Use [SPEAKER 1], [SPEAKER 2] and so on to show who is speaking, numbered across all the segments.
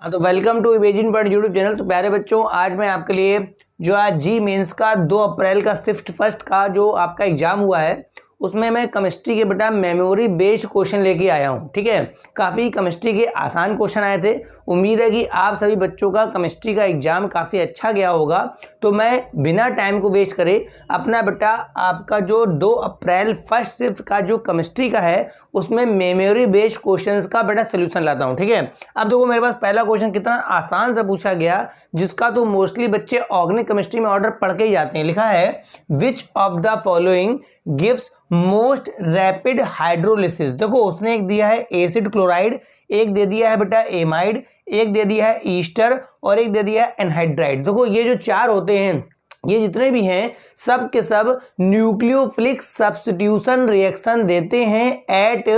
[SPEAKER 1] हाँ तो welcome to Imagine World YouTube channel. तो प्यारे बच्चों, आज मैं आपके लिए जो आज जी मेंस का 2 अप्रैल का शिफ्ट फर्स्ट का जो आपका एग्जाम हुआ है उसमें मैं केमिस्ट्री के बेटा मेमोरी बेस्ड क्वेश्चन लेके आया हूँ। ठीक है, काफ़ी केमिस्ट्री के आसान क्वेश्चन आए थे। उम्मीद है कि आप सभी बच्चों का केमिस्ट्री का एग्जाम काफ़ी अच्छा गया होगा। तो मैं बिना टाइम को वेस्ट करे अपना बेटा आपका जो 2 अप्रैल फर्स्ट शिफ्ट का जो केमिस्ट्री का है उसमें मेमोरी बेस्ड क्वेश्चंस का बेटा सोल्यूशन लाता हूँ। ठीक है, अब देखो मेरे पास पहला क्वेश्चन कितना आसान सा पूछा गया, जिसका तो मोस्टली बच्चे ऑर्गेनिक केमिस्ट्री में ऑर्डर पढ़ के ही जाते हैं। लिखा है which of the following gives most rapid hydrolysis. देखो उसने एक दिया है एसिड क्लोराइड, एक दे दिया है बेटा एमाइड, एक दे दिया है ईस्टर और एक दे दिया है एनहाइड्राइड। देखो ये जो चार होते हैं, ये जितने भी हैं सब के सब न्यूक्लियोफिलिक सब्स्टिट्यूशन रिएक्शन देते हैं एट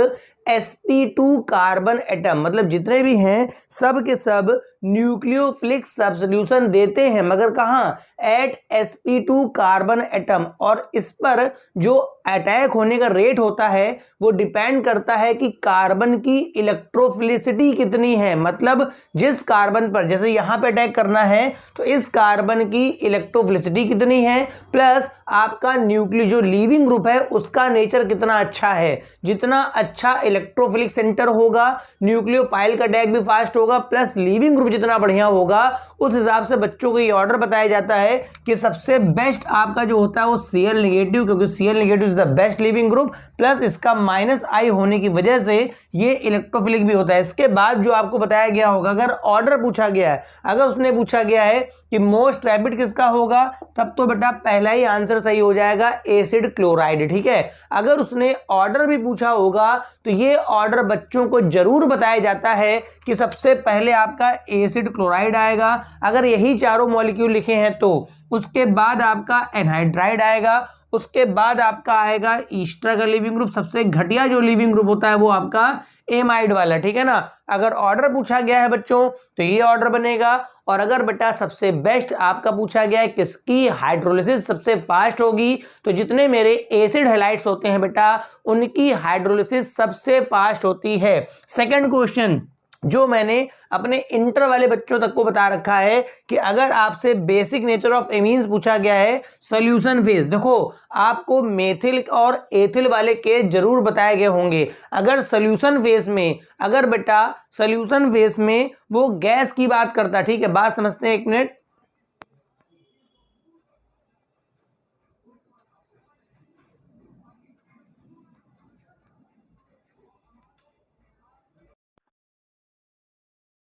[SPEAKER 1] sp2 कार्बन एटम। मतलब जितने भी हैं सब के सब न्यूक्लियोफिलिक सब्स्टिट्यूशन देते हैं, मगर कहाँ? At sp2 carbon atom. और इस पर जो अटैक होने का रेट होता है वो डिपेंड करता है कि कार्बन की इलेक्ट्रोफिलिसिटी कितनी है। मतलब जिस कार्बन पर जैसे यहां पे अटैक करना है तो इस कार्बन की इलेक्ट्रोफिलिसिटी कितनी है, प्लस आपका न्यूक्लियो जो लीविंग ग्रुप है उसका नेचर कितना अच्छा है। जितना अच्छा इलेक्ट्रोफिलिक सेंटर होगा, न्यूक्लियोफाइल का अटैक भी फास्ट होगा, प्लस लीविंग ग्रुप जितना बढ़िया होगा, उस हिसाब से बच्चों को ये ऑर्डर बताया जाता है कि सबसे बेस्ट आपका जो होता है वो Cl नेगेटिव, क्योंकि Cl negative is the best leaving group, plus इसका -I होने की वजह से ये इलेक्ट्रोफिलिक भी होता है। इसके बाद जो आपको बताया गया होगा, अगर ऑर्डर पूछा गया है, अगर उसने पूछा गया है कि मोस्ट रैपिड किसका होगा, तब तो बेटा पहला ही आंसर सही हो जाएगा एसिड क्लोराइड। ठीक है, अगर उसने ऑर्डर भी पूछा होगा तो ये ऑर्डर बच्चों को जरूर बताया जाता है कि सबसे पहले आपका एसिड क्लोराइड आएगा, अगर यही चारों मॉलिक्यूल लिखे हैं तो उसके बाद आपका एनहाइड्राइड आएगा, उसके बाद आपका आएगा ईस्टर का लिविंग ग्रुप, सबसे घटिया जो लिविंग ग्रुप होता है वो आपका एमाइड वाला। ठीक है ना, अगर ऑर्डर पूछा गया है बच्चों तो ये ऑर्डर बनेगा। और अगर बेटा सबसे बेस्ट आपका पूछा गया है किसकी हाइड्रोलिसिस सबसे फास्ट होगी, तो जितने मेरे एसिड हैलाइड्स होते हैं बेटा उनकी हाइड्रोलिसिस सबसे फास्ट होती है। सेकंड क्वेश्चन जो मैंने अपने इंटर वाले बच्चों तक को बता रखा है कि अगर आपसे बेसिक नेचर ऑफ एमीन्स पूछा गया है सॉल्यूशन फेज, देखो आपको मेथिल और एथिल वाले केस जरूर बताए गए होंगे। अगर सॉल्यूशन फेज में, अगर बेटा सॉल्यूशन फेज में वो गैस की बात करता, ठीक है, बात समझते हैं एक मिनट।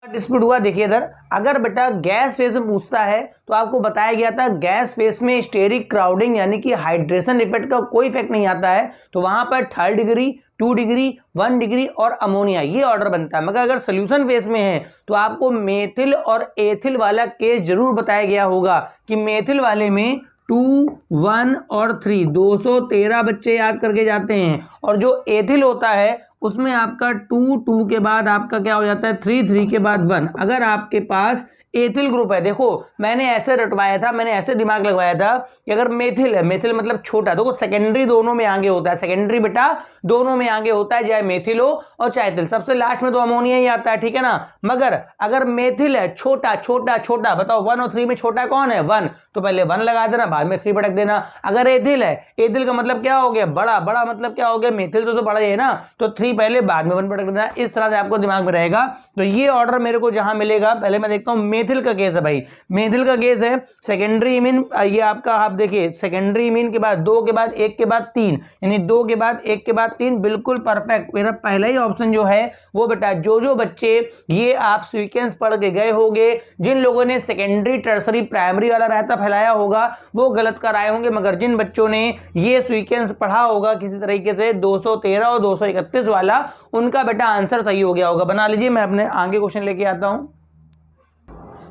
[SPEAKER 1] डिस्प्यूट हुआ, देखिए इधर, अगर बेटा गैस फेज में पूछता है तो आपको बताया गया था गैस फेज में स्टेरिक क्राउडिंग यानी कि हाइड्रेशन इफेक्ट का कोई इफेक्ट नहीं आता है, तो वहां पर 3rd डिग्री, 2 डिग्री, 1 डिग्री और अमोनिया ये ऑर्डर बनता है। मगर अगर सोल्यूशन फेज में है तो आपको मेथिल और एथिल वाला केस जरूर बताया गया होगा कि मेथिल वाले में 2, 1 और 3 213 बच्चे याद करके जाते हैं, और जो एथिल होता है उसमें आपका 2, 2 के बाद आपका क्या हो जाता है 3, 3 के बाद 1। अगर आपके पास एथिल ग्रुप है, देखो मैंने ऐसे रटवाया था, मैंने ऐसे दिमाग लगवाया था कि अगर मेथिल है, मेथिल मतलब छोटा, देखो सेकेंडरी दोनों में आगे होता है, सेकेंडरी बेटा दोनों में आगे होता है, चाहे मेथिल हो और चाहे एथिल, सबसे लास्ट में तो अमोनिया ही आता है। ठीक है ना, मगर अगर मेथिल है छोटा छोटा छोटा, बताओ 1 और 3 में छोटा कौन है? 1, तो पहले 1 लगा देना, बाद में 3 पटक देना। अगर एथिल है, एथिल का मतलब क्या हो गया? बड़ा, बड़ा मतलब क्या हो गया? मेथिल तो बड़ा है ना, तो 3 पहले बाद में 1 पटक देना। इस तरह से आपको दिमाग में रहेगा। तो ये ऑर्डर मेरे को जहां मिलेगा, पहले मैं देखता हूं मेथिल का केस है भाई, मेथिल का केस है सेकेंडरी इमीन, ये आपका आप देखिए सेकेंडरी इमीन के बाद 2 के बाद 1 के बाद 3, यानी 2 के बाद 1 के बाद 3, बिल्कुल परफेक्ट। मेरा पहला ही ऑप्शन जो है वो बेटा जो बच्चे ये आप सीक्वेंस पढ़ के गए होंगे, जिन लोगों ने सेकेंडरी टर्सरी प्राइमरी वाला रहता फैलाया होगा वो गलत कर आए होंगे, मगर जिन बच्चों ने ये सीक्वेंस पढ़ा होगा किसी तरीके से 213 और 231 वाला, उनका बेटा आंसर सही हो गया होगा। बना लीजिए, मैं अपने आगे क्वेश्चन लेके आता हूं।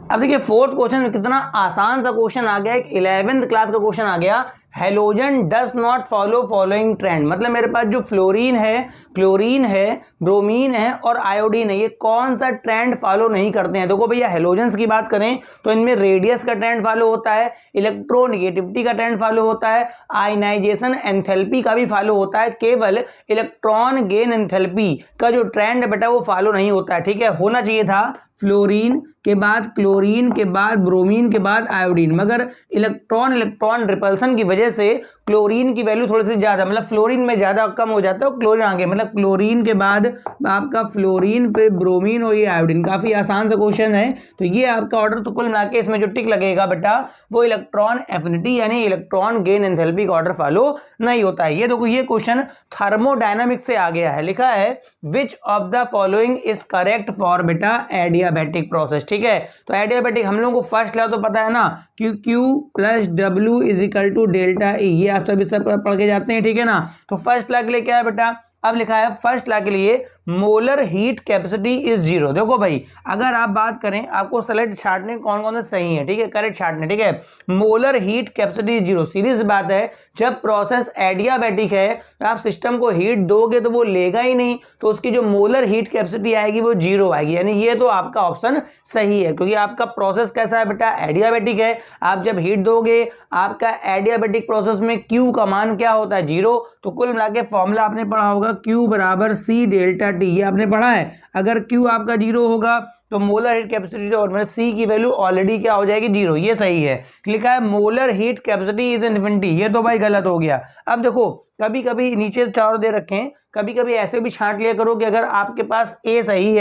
[SPEAKER 1] अब देखिए फोर्थ क्वेश्चन कितना आसान सा क्वेश्चन आ गया, एक 11th क्लास का क्वेश्चन आ गया। Halogen does not follow following trend, मतलब मेरे पास जो फ्लोरीन है, क्लोरीन है, ब्रोमीन है और आयोडीन है, ये कौन सा ट्रेंड फॉलो नहीं करते हैं? देखो भैया हेलोजन्स की बात करें तो इनमें रेडियस का ट्रेंड फॉलो होता है, इलेक्ट्रोनेगेटिविटी का ट्रेंड फॉलो होता है, आयनाइजेशन एंथैल्पी का भी फॉलो होता है, केवल इलेक्ट्रॉन गेन एंथैल्पी का जो ट्रेंड बेटा वो फॉलो नहीं होता है। ठीक है, होना चाहिए था फ्लोरीन के बाद क्लोरीन के बाद ब्रोमीन के बाद आयोडीन, मगर इलेक्ट्रॉन इलेक्ट्रॉन रिपल्सन की वजह से क्लोरीन की वैल्यू थोड़ी सी ज़्यादा, मतलब फ्लोरीन में ज़्यादा कम हो जाता है, क्लोरीन आगे, मतलब क्लोरीन के बाद आपका फ्लोरीन फिर ब्रोमीन और ये आयोडीन। काफ़ी आसान सा क्वेश्चन है। तो ये आपका ऑर्डर, तो कुल मिला के इसमें जो टिक लगेगा बेटा वो इलेक्ट्रॉन एफिनिटी यानी इलेक्ट्रॉन गेन एंथैल्पी का ऑर्डर फॉलो नहीं होता है। ये देखो ये क्वेश्चन थर्मोडायनामिक्स से आ गया है। लिखा है which of the following is correct for बेटा एडियाबैटिक प्रोसेस। ठीक है, तो एडियाबैटिक हम लोगों को फर्स्ट ला तो पता है ना, Q plus W is equal to delta E, ये आप सभी सब पढ़ के जाते हैं। ठीक है ना, तो फर्स्ट ला के लिए क्या है बेटा, अब लिखा है फर्स्ट ला के लिए molar heat capacity is zero. देखो भाई, अगर आप बात करें, आपको सेलेक्ट छाटने कौन कौन से सही है, ठीक है, करेक्ट छाटने। ठीक है, molar heat capacity is zero, series बात है, जब प्रोसेस एडियाबैटिक है आप सिस्टम को हीट दोगे तो वो लेगा ही नहीं, तो उसकी जो मोलर हीट कैपेसिटी आएगी वो जीरो आएगी, यानी ये तो आपका ऑप्शन सही है, क्योंकि आपका प्रोसेस कैसा है बेटा, एडियाबैटिक है। आप जब हीट दोगे आपका एडियाबैटिक प्रोसेस में Q का मान क्या होता है, जीरो। तो कुल मिला के फॉर्मूला आपने पढ़ा होगा Q बराबर C डेल्टा T, ये आपने पढ़ा है। अगर Q आपका जीरो होगा तो मोलर हीट कैपेसिटी और मतलब C की वैल्यू ऑलरेडी क्या हो जाएगी, जीरो, ये सही है। लिखा है molar heat capacity is infinity, ये तो भाई गलत हो गया। अब देखो कभी कभी नीचे चारों दे रखे हैं, कभी कभी ऐसे भी छांट लिया करो कि अगर आपके पास A सही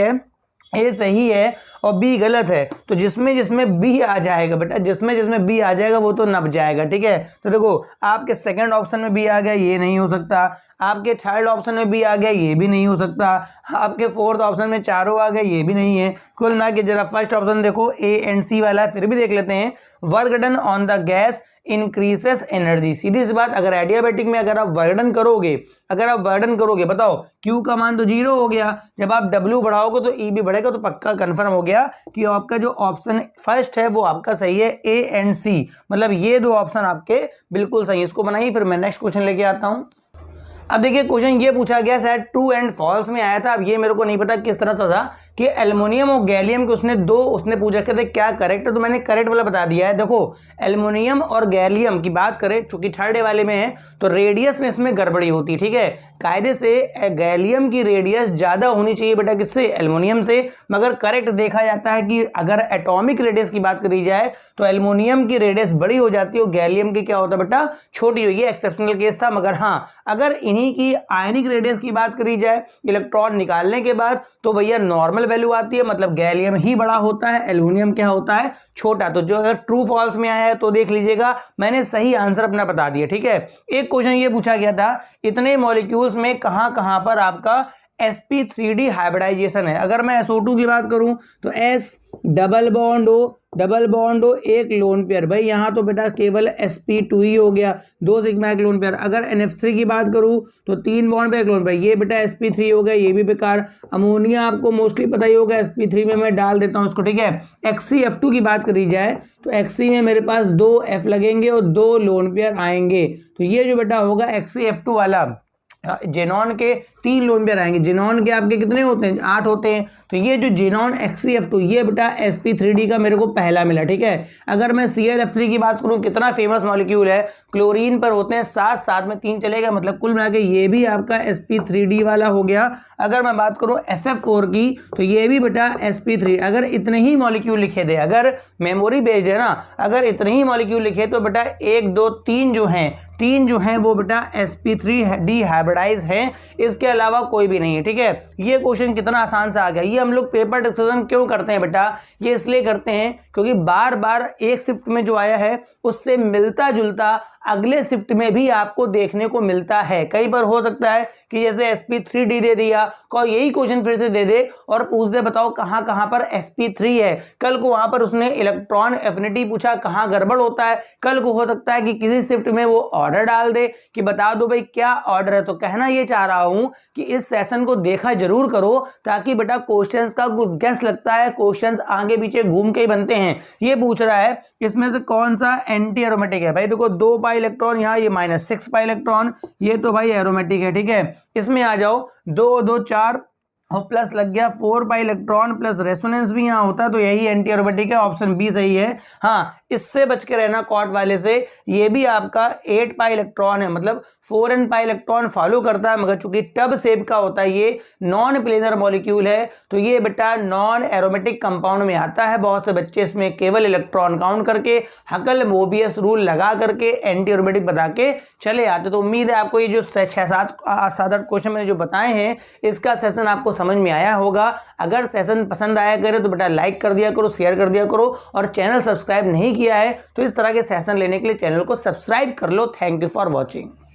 [SPEAKER 1] है और B गलत है, तो जिसमें जिसमें B आ जाएगा बेटा, जिसमें जिसमें B आ जाएगा वो तो नप जाएगा। ठीक है, तो देखो आपके सेकंड ऑप्शन में B आ गया, ये नहीं हो सकता। आपके थर्ड ऑप्शन में B आ गया, ये भी नहीं हो सकता। आपके फोर्थ ऑप्शन में चारों आ गए, ये भी नहीं है। कुल मिला के जरा फर्स्ट ऑप्शन देखो A एंड C वाला है, फिर भी देख लेते हैं। Work done on the gas increases energy, सीधी सी बात, अगर एडियाबैटिक में अगर आप वर्डन करोगे बताओ Q का मान तो जीरो हो गया, जब आप W बढ़ाओगे तो E भी बढ़ेगा, तो पक्का कंफर्म हो गया कि आपका जो ऑप्शन फर्स्ट है वो आपका सही है, A एंड C, मतलब ये दो ऑप्शन आपके बिल्कुल सही है। इसको बनाइए, फिर मैं नेक्स्ट क्वेश्चन लेके आता हूं। अब देखिए क्वेश्चन ये पूछा गया, शायद ट्रू एंड फॉल्स में आया था। अब ये मेरे को नहीं पता किस तरह से था कि एल्युमिनियम और गैलियम के उसने पूछ रखे थे क्या करेक्ट है, तो मैंने करेक्ट वाला बता दिया है। देखो एल्युमिनियम और गैलियम की बात करें, चूंकि थर्ड डे वाले में है तो रेडियस में इसमें गड़बड़ी होती है। ठीक है, कायदे से गैलियम की रेडियस ज्यादा होनी चाहिए बेटा किससे, एल्युमिनियम से, मगर करेक्ट देखा जाता है कि अगर एटॉमिक रेडियस की बात करी जाए तो एल्युमिनियम की रेडियस बड़ी हो जाती है और गैलियम की क्या होता है बेटा, छोटी हो। ये एक्सेप्शनल केस था, मगर हाँ अगर इन्हीं की आयनिक रेडियस की बात करी जाए इलेक्ट्रॉन निकालने के बाद तो भैया नॉर्मल वैल्यू आती है, मतलब गैलियम ही बड़ा होता है, एल्युमिनियम क्या होता है, छोटा। तो जो अगर ट्रू फॉल्स में आया है तो देख लीजिएगा, मैंने सही आंसर अपना बता दिया। ठीक है, एक क्वेश्चन ये पूछा गया था, इतने मॉलिक्यूल्स में कहां कहां पर आपका sp3d हाइब्रिडाइजेशन है। अगर मैं SO2 की बात करूं तो S डबल बॉन्ड हो एक लोन पेयर, भाई यहाँ तो बेटा केवल sp2 ही हो गया, 2 सिग्मा एक लोन पेयर। अगर NF3 की बात करूं तो 3 बॉन्ड पे एक लोन पेयर, ये बेटा sp3 हो गया, ये भी बेकार। अमोनिया आपको मोस्टली पता ही होगा, sp3 में मैं डाल देता हूं इसको। ठीक है, XCF2 की बात करी जाए तो XC में मेरे पास 2 F लगेंगे और 2 लोन पेयर आएंगे, तो ये जो बेटा होगा XCF2 वाला, जेनॉन के 3 लोन पेयर आएंगे। जेनॉन के आपके कितने होते हैं, 8 होते हैं, तो ये जो जेनॉन XCF2 ये बेटा sp3d का मेरे को पहला मिला। ठीक है, अगर मैं ClF3 की बात करूं, कितना फेमस मॉलिक्यूल है, क्लोरीन पर होते हैं 7, 7 में 3 चलेगा, मतलब कुल मिला के ये भी आपका sp3d वाला हो गया। अगर मैं बात करूं SF4 की तो ये भी बेटा sp3। अगर इतने ही मॉलिक्यूल लिखे थे, अगर मेमोरी बेस्ड है ना, अगर इतने ही मॉलिक्यूल लिखे तो बेटा 1 2 3 जो हैं वो बेटा sp3d हाइब्रिडाइज हैं, इसके अलावा कोई भी नहीं है। ठीक है, ये क्वेश्चन कितना आसान सा आ गया। ये हम लोग पेपर डिस्कशन क्यों करते हैं बेटा, ये इसलिए करते हैं क्योंकि बार बार एक शिफ्ट में जो आया है उससे मिलता जुलता अगले शिफ्ट में भी आपको देखने को मिलता है। कई बार हो सकता है कि जैसे sp3d दे दिया, कोई यही क्वेश्चन फिर से दे दे और पूछ दे बताओ कहां कहां पर sp3 है, कल को वहां पर उसने इलेक्ट्रॉन एफिनिटी पूछा, कहां गड़बड़ होता है। कल को हो सकता है कि किसी शिफ्ट में वो ऑर्डर डाल दे कि बता दो भाई क्या ऑर्डर है। तो कहना ये चाह रहा हूं कि इस सेशन को देखा जरूर करो, ताकि बेटा क्वेश्चंस का कुछ गेस लगता है, क्वेश्चंस आगे पीछे घूम के ही बनते हैं। ये पूछ रहा है इसमें से कौन सा एंटी एरोमेटिक है, भाई देखो 2 पाई इलेक्ट्रॉन यहाँ, ये -6 पाई इलेक्ट्रॉन, ये तो भाई एरोमेटिक है। ठीक है, इसमें आ जाओ 2 2 4 और प्लस लग गया 4 पाई इलेक्ट्रॉन प्लस रेसोनेंस भी यहाँ होता है, तो यही एंटी एरोमेटिक है, ऑप्शन बी सही है। हाँ, इससे बच के रहना कॉट वाले से, ये भी आपका 8 पाई इलेक्ट्रॉन है, मतलब 4n पाई इलेक्ट्रॉन फॉलो करता है, मगर चूंकि टब शेप का होता है, ये नॉन प्लेनर मॉलिक्यूल है, तो ये बेटा नॉन एरोमेटिक कंपाउंड में आता है। बहुत से बच्चे इसमें केवल इलेक्ट्रॉन काउंट करके हकल मोबियस रूल लगा करके एंटी एरोमेटिक बता के चले आते। तो उम्मीद है आपको ये जो 6-7 क्वेश्चन मैंने जो बताए हैं, इसका सेशन आपको समझ में आया होगा। अगर सेशन पसंद आया करे तो बेटा लाइक कर दिया करो, शेयर कर दिया करो, और चैनल सब्सक्राइब नहीं किया है तो इस तरह के सेशन लेने के लिए चैनल को सब्सक्राइब कर लो। Thank you for watching.